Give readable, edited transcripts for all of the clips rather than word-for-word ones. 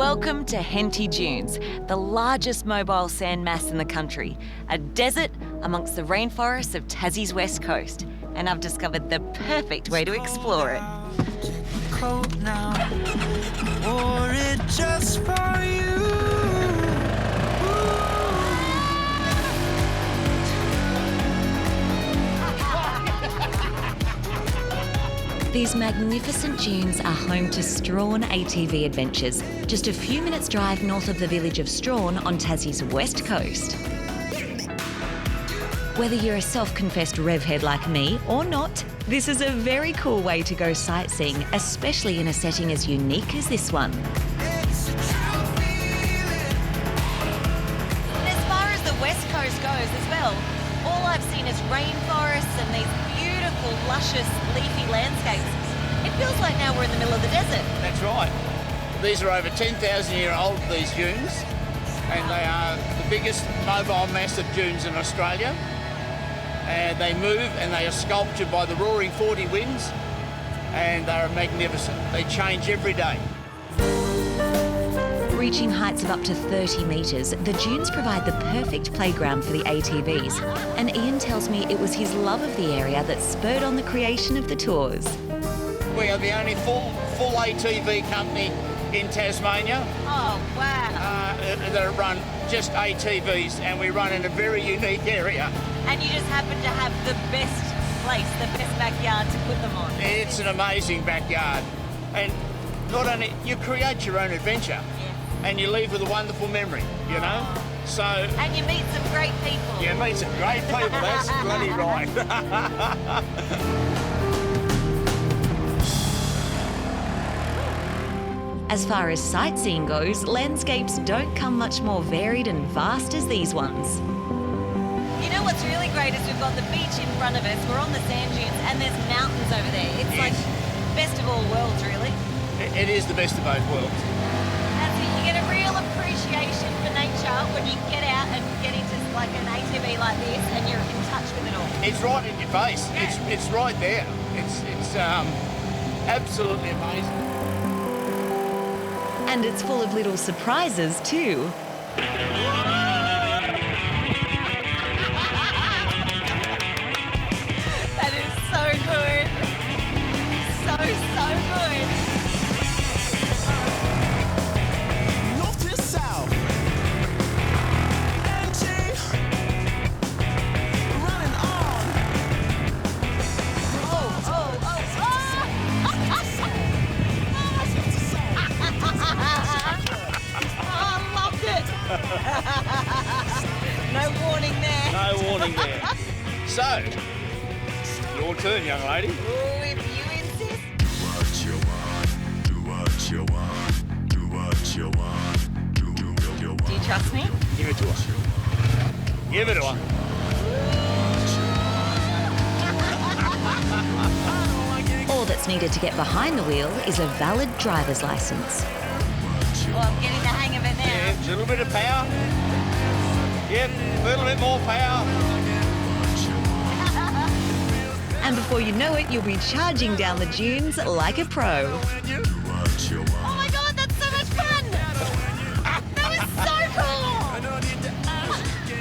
Welcome to Henty Dunes, the largest mobile sand mass in the country, a desert amongst the rainforests of Tassie's west coast. And I've discovered the perfect way to explore it. Cold now, wore it just for you. These magnificent dunes are home to Strawn ATV adventures, just a few minutes drive north of the village of Strawn on Tassie's west coast. Whether you're a self-confessed revhead like me or not, this is a very cool way to go sightseeing, especially in a setting as unique as this one. It's a true feeling. As far as the west coast goes as well, all I've seen is rainforests and these beautiful, luscious, leafy landscapes. It feels like now we're in the middle of the desert. That's right. These are over 10,000 year old, these dunes, and they are the biggest mobile mass of dunes in Australia. And they move and they are sculptured by the roaring 40 winds, and they are magnificent. They change every day. Reaching heights of up to 30 metres, the dunes provide the perfect playground for the ATVs. And Ian tells me it was his love of the area that spurred on the creation of the tours. We are the only full ATV company in Tasmania Oh, wow. that run just ATVs, and we run in a very unique area. And you just happen to have the best place, the best backyard to put them on. It's an amazing backyard, and not only you create your own adventure, and you leave with a wonderful memory, you know. So And you meet some great people. you meet some great people. That's bloody right. As far as sightseeing goes, landscapes don't come much more varied and vast as these ones. You know what's really great is we've got the beach in front of us, we're on the sand dunes, and there's mountains over there. It's like best of all worlds, really. It is the best of both worlds. And so you get a real appreciation for nature when you get out and get into like an ATV like this and you're in touch with it all. It's right in your face. Yeah. It's right there. It's absolutely amazing. And it's full of little surprises too. That is so good. So good. North to south. Energy. Running on. I loved it. No warning there. No warning there. So, your turn, young lady. Oh, if you insist. What you want, do what you want, do what you want, do what you want. Do you trust me? Give it to her. Give it to her. All that's needed to get behind the wheel is a valid driver's license. Oh, I'm getting the hang of it now. Yeah, just a little bit of power. Yep, a little bit more power. And before you know it, you'll be charging down the dunes like a pro. What you want. Oh my God, that's so much fun! That was so cool!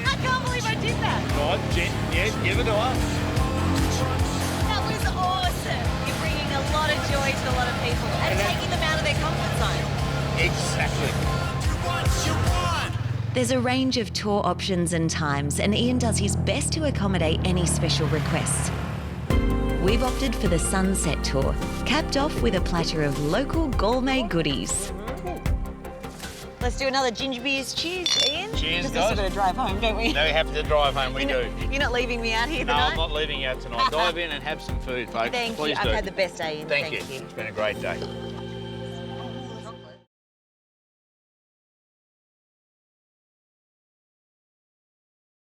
I can't believe I did that. Right, Jen, yes, give it to her. That was awesome. You're bringing a lot of joy to a lot of people and taking them out of their comfort zone. Exactly. What you want. There's a range of tour options and times, and Ian does his best to accommodate any special requests. We've opted for the sunset tour, capped off with a platter of local gourmet goodies. Let's do another ginger beers. Cheers, Ian. Cheers, Just guys. got to drive home, don't we? Now we have to drive home, we do. You're not leaving me out here No, tonight? I'm not leaving you out tonight. Dive in and have some food, folks. Thank Please you. do. I've had the best day, Ian. Thank you. It's been a great day.